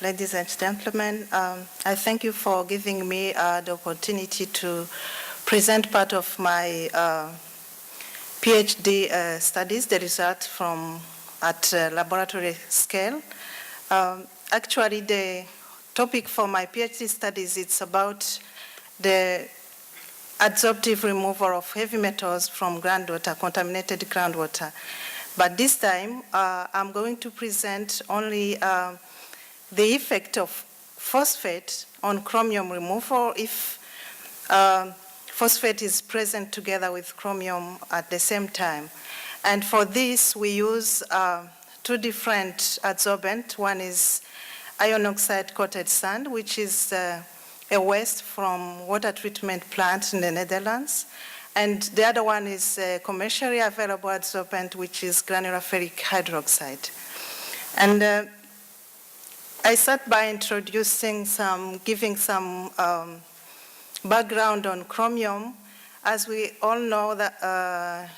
ladies and gentlemen. I thank you for giving me the opportunity to present part of my PhD studies, the result at laboratory scale. Actually, the topic for my PhD studies, it's about the adsorptive removal of heavy metals from groundwater, contaminated groundwater. But this time, I'm going to present only the effect of phosphate on chromium removal if phosphate is present together with chromium at the same time. And for this, we use two different adsorbents. One is iron oxide coated sand, which is a waste from water treatment plant in the Netherlands. And the other one is a commercially available adsorbent, which is granular ferric hydroxide. And I start by giving some background on chromium. As we all know, that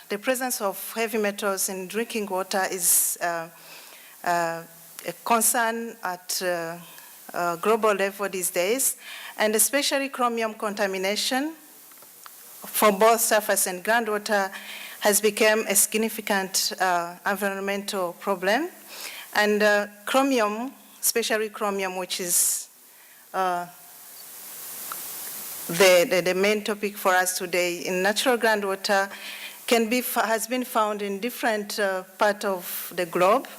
the presence of heavy metals in drinking water is a concern at global level these days, and especially chromium contamination for both surface and groundwater has become a significant environmental problem. And chromium, especially chromium, which is the main topic for us today in natural groundwater, has been found in different parts of the globe.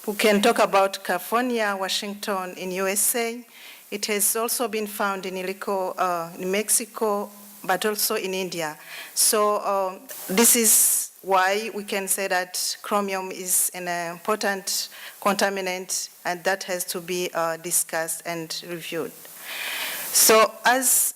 We can talk about California, Washington in USA. It has also been found in Illico, in Mexico, but also in India. So this is why we can say that chromium is an important contaminant, and that has to be discussed and reviewed. So as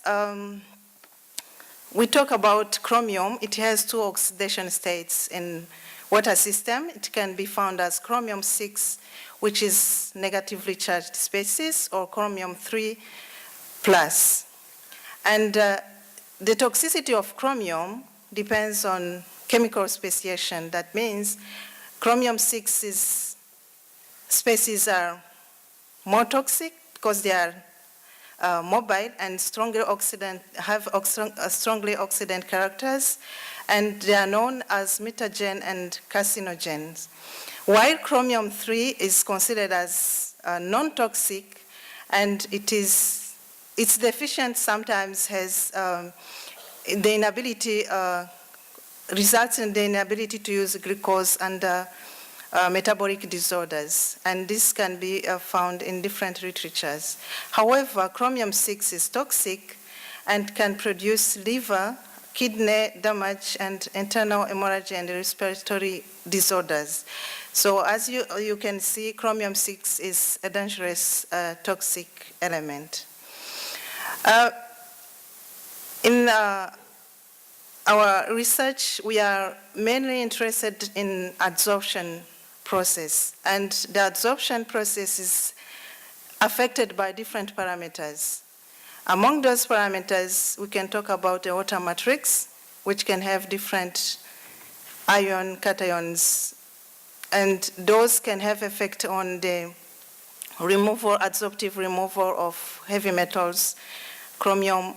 we talk about chromium, it has two oxidation states in water system. It can be found as chromium 6, which is negatively charged species, or chromium 3 plus. And the toxicity of chromium depends on chemical speciation. That means chromium 6 species are more toxic because they are mobile and strongly oxidant characters, and they are known as mutagen and carcinogens. While chromium 3 is considered as non-toxic, and its deficient sometimes has the inability, results in the inability to use glucose under metabolic disorders, and this can be found in different literatures. However, chromium 6 is toxic and can produce liver, kidney damage, and internal hemorrhage and respiratory disorders. So as you can see, chromium 6 is a dangerous toxic element. In our research, we are mainly interested in adsorption process, and the adsorption process is affected by different parameters. Among those parameters, we can talk about the water matrix, which can have different ion cations, and those can have effect on the adsorptive removal of heavy metals, chromium,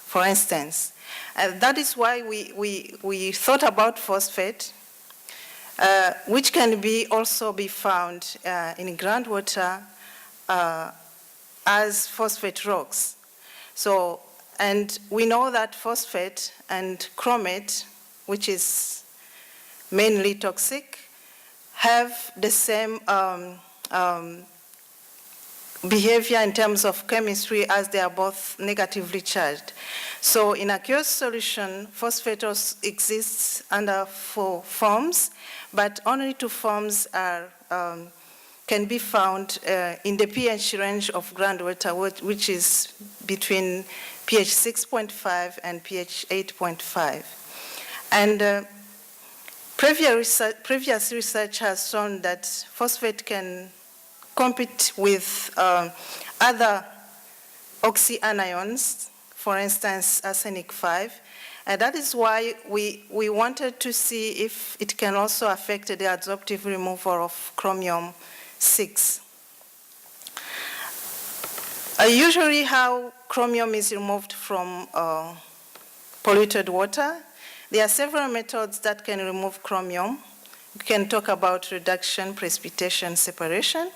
for instance. And that is why we thought about phosphate, which can also be found in groundwater as phosphate rocks. So, and we know that phosphate and chromate, which is mainly toxic, have the same behavior in terms of chemistry, as they are both negatively charged. So in aqueous solution, phosphate exists under 4 forms, but only 2 forms can be found in the pH range of groundwater, which is between pH 6.5 and pH 8.5. And previous research has shown that phosphate can compete with other oxyanions, for instance, arsenic 5. And that is why we wanted to see if it can also affect the adsorptive removal of chromium 6. Usually how chromium is removed from polluted water. There are several methods that can remove chromium. We can talk about reduction, precipitation, separation,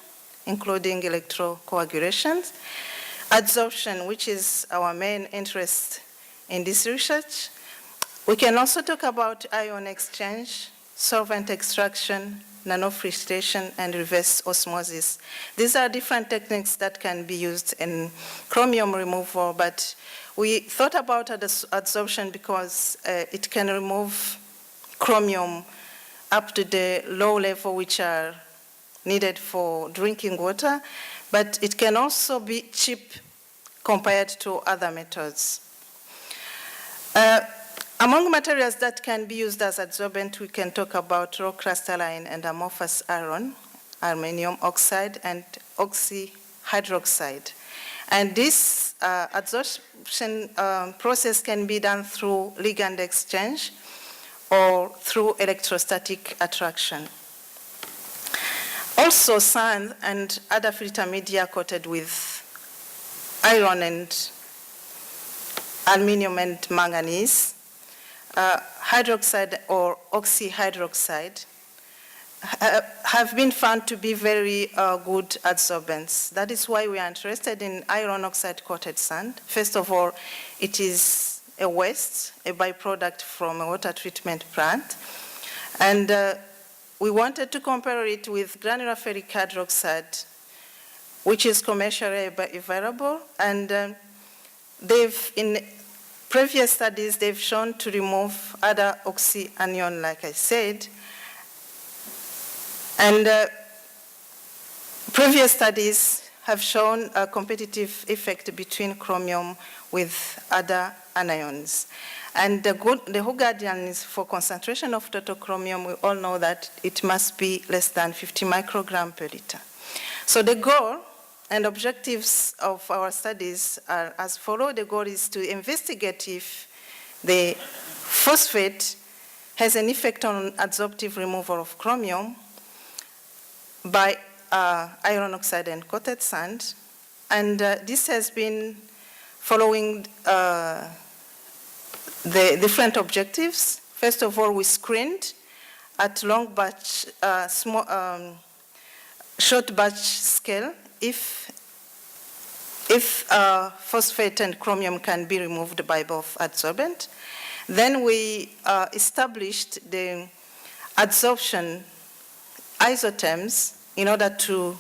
including electrocoagulation, adsorption, which is our main interest in this research. We can also talk about ion exchange, solvent extraction, nanofiltration, and reverse osmosis. These are different techniques that can be used in chromium removal, but we thought about adsorption because it can remove chromium up to the low level which are needed for drinking water, but it can also be cheap compared to other methods. Among materials that can be used as adsorbent, we can talk about raw crystalline and amorphous iron, aluminum oxide, and oxyhydroxide. And this adsorption process can be done through ligand exchange or through electrostatic attraction. Also, sand and other filter media coated with iron and aluminum and manganese, hydroxide or oxyhydroxide, have been found to be very good adsorbents. That is why we are interested in iron oxide coated sand. First of all, it is a waste, a byproduct from a water treatment plant. And we wanted to compare it with granular ferric hydroxide, which is commercially available. And in previous studies, they've shown to remove other oxyanion, like I said. And previous studies have shown a competitive effect between chromium with other anions. And the whole guardian is for concentration of total chromium. We all know that it must be less than 50 microgram per liter. So the goal and objectives of our studies are as follows. The goal is to investigate if the phosphate has an effect on adsorptive removal of chromium by iron oxide and coated sand. And this has been following the different objectives. First of all, we screened at long batch, short batch scale if phosphate and chromium can be removed by both adsorbent. Then we established the adsorption isotherms in order to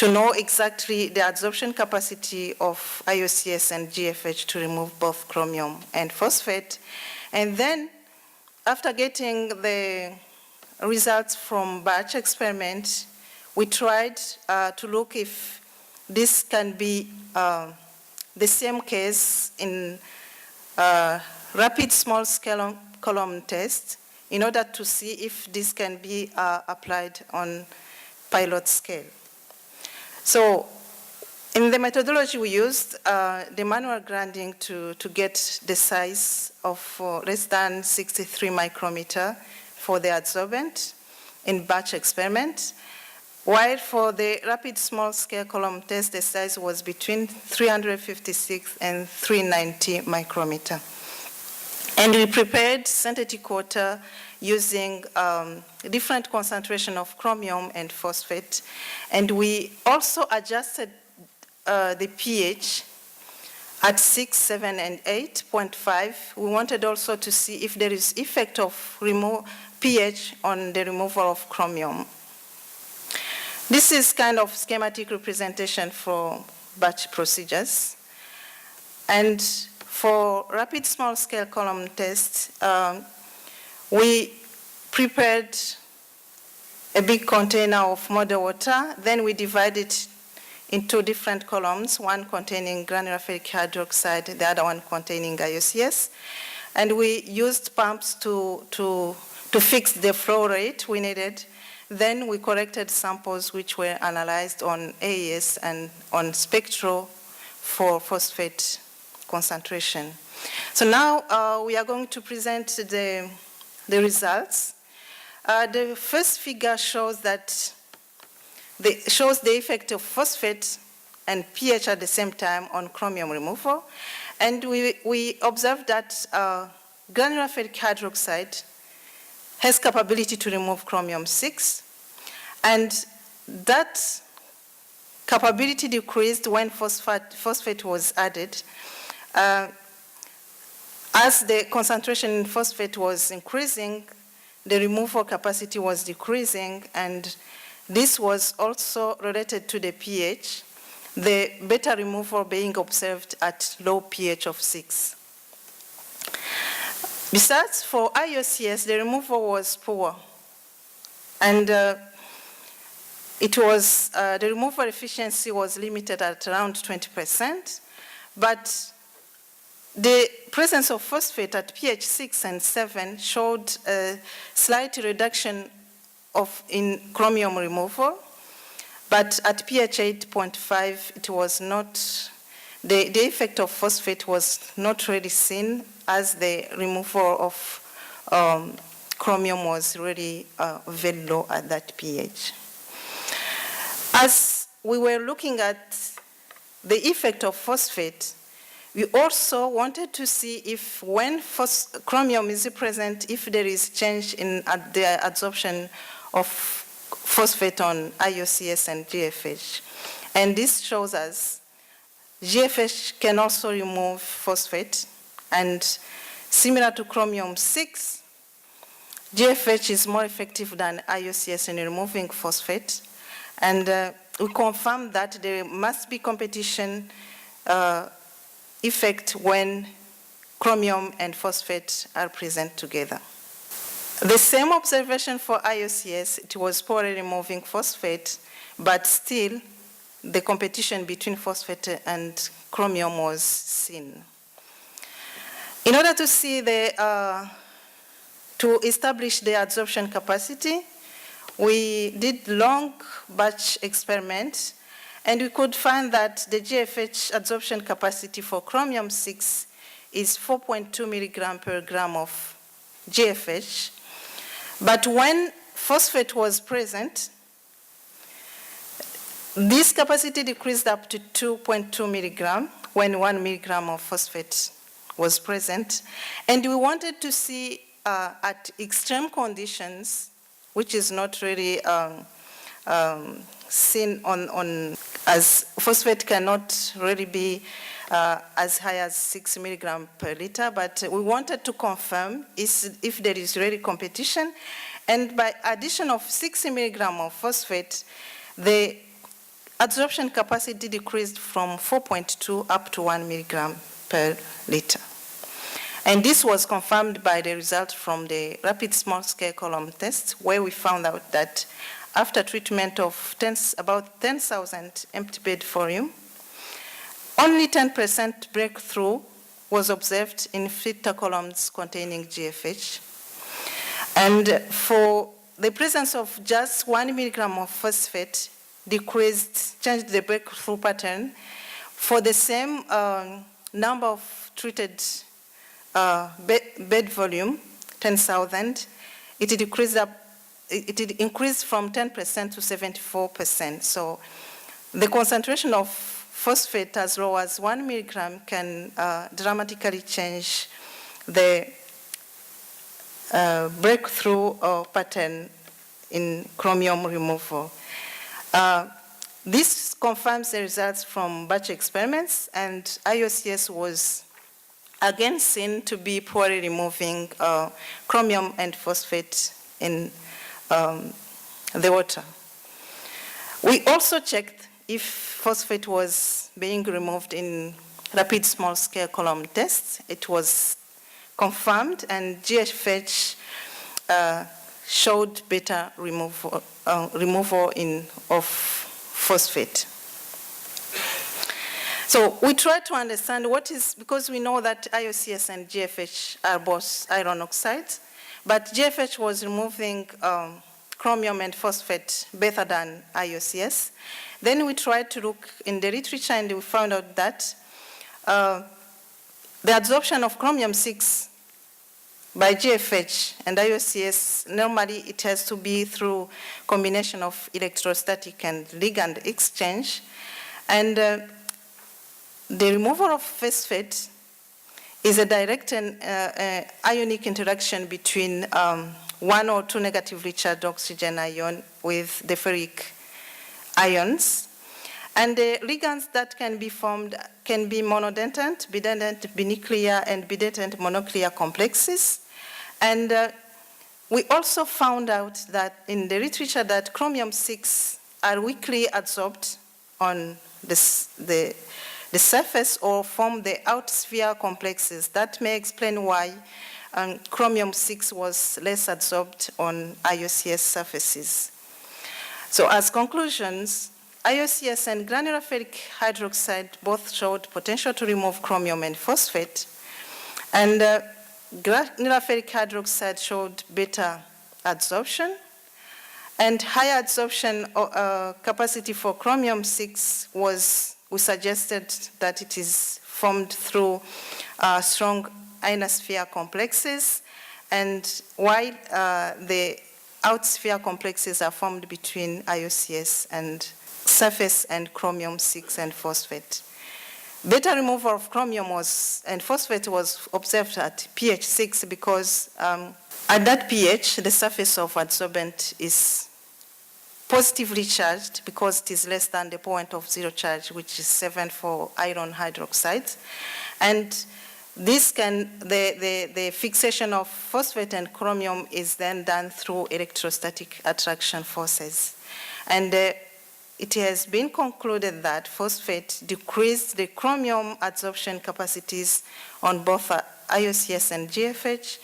know exactly the adsorption capacity of IOCS and GFH to remove both chromium and phosphate. And then after getting the results from batch experiment, we tried to look if this can be the same case in rapid small scale column test in order to see if this can be applied on pilot scale. So in the methodology we used, the manual grinding to get the size of less than 63 micrometer for the adsorbent in batch experiment, while for the rapid small scale column test, the size was between 356 and 390 micrometer. And we prepared synthetic water using different concentration of chromium and phosphate. And we also adjusted the pH at 6, 7, and 8.5. We wanted also to see if there is effect of pH on the removal of chromium. This is kind of schematic representation for batch procedures. And for rapid small scale column test, we prepared a big container of model water. Then we divided it into different columns, one containing granular ferric hydroxide, the other one containing IOCS. And we used pumps to fix the flow rate we needed. Then we collected samples which were analyzed on AES and on spectro for phosphate concentration. So now we are going to present the results. The first figure shows the effect of phosphate and pH at the same time on chromium removal. And we observed that granular ferric hydroxide has capability to remove chromium-6, and that capability decreased when phosphate was added. As the concentration in phosphate was increasing, the removal capacity was decreasing, and this was also related to the pH, the beta removal being observed at low pH of 6. Besides, for IOCS, the removal was poor, and the removal efficiency was limited at around 20%, but the presence of phosphate at pH 6 and 7 showed a slight reduction in chromium removal, but at pH 8.5, it was not, the effect of phosphate was not really seen, as the removal of chromium was really very low at that pH. As we were looking at the effect of phosphate, we also wanted to see if when chromium is present, if there is change in the adsorption of phosphate on IOCS and GFH. And this shows us GFH can also remove phosphate, and similar to chromium-6, GFH is more effective than IOCS in removing phosphate. And we confirmed that there must be competition effect when chromium and phosphate are present together. The same observation for IOCS, it was poorly removing phosphate, but still the competition between phosphate and chromium was seen. In order to see to establish the adsorption capacity, we did long batch experiments, and we could find that the GFH adsorption capacity for chromium-6 is 4.2 milligram per gram of GFH. But when phosphate was present, this capacity decreased up to 2.2 milligram when 1 milligram of phosphate was present. And we wanted to see at extreme conditions, which is not really seen as phosphate cannot really be as high as 6 milligram per liter, but we wanted to confirm if there is really competition. And by addition of 6 milligram of phosphate, the adsorption capacity decreased from 4.2 up to 1 milligram per liter. And this was confirmed by the result from the rapid small-scale column test, where we found out that after treatment of about 10,000 empty bed volume, only 10% breakthrough was observed in filter columns containing GFH. And for the presence of just 1 milligram of phosphate changed the breakthrough pattern. For the same number of treated bed volume, 10,000, it increased from 10% to 74%. So the concentration of phosphate as low as 1 milligram can dramatically change the breakthrough pattern in chromium removal. This confirms the results from batch experiments, and IOCS was again seen to be poorly removing chromium and phosphate in the water. We also checked if phosphate was being removed in rapid small-scale column tests. It was confirmed, and GFH showed better removal of phosphate. So we tried to understand because we know that IOCS and GFH are both iron oxides, but GFH was removing chromium and phosphate better than IOCS. Then we tried to look in the literature, and we found out that the adsorption of chromium-6 by GFH and IOCS, normally it has to be through combination of electrostatic and ligand exchange. And the removal of phosphate is a direct and ionic interaction between one or two negatively charged oxygen ion with the ferric ions. And the ligands that can be formed can be monodentate, bidentate, binuclear, and bidentate mononuclear complexes. And we also found out that in the literature that chromium-6 are weakly adsorbed on the surface or form the out-sphere complexes. That may explain why chromium-6 was less adsorbed on IOCS surfaces. So as conclusions, IOCS and granular ferric hydroxide both showed potential to remove chromium and phosphate, and granular ferric hydroxide showed better adsorption, and higher adsorption capacity for chromium-6 was, we suggested that it is formed through strong ionosphere complexes, and while the outsphere complexes are formed between IOCS and surface and chromium-6 and phosphate. Better removal of chromium and phosphate was observed at pH 6 because at that pH, the surface of adsorbent is positively charged because it is less than the point of zero charge, which is 7 for iron hydroxide. And this the fixation of phosphate and chromium is then done through electrostatic attraction forces. And it has been concluded that phosphate decreased the chromium adsorption capacities on both IOCS and GFH.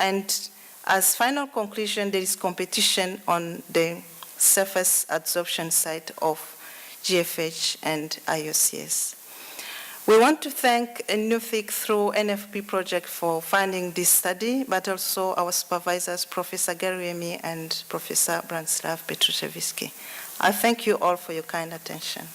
And as final conclusion, there is competition on the surface adsorption site of GFH and IOCS. We want to thank NUFIC through NFP project for funding this study, but also our supervisors, Professor Gariemi and Professor Branislav Petrushevsky. I thank you all for your kind attention.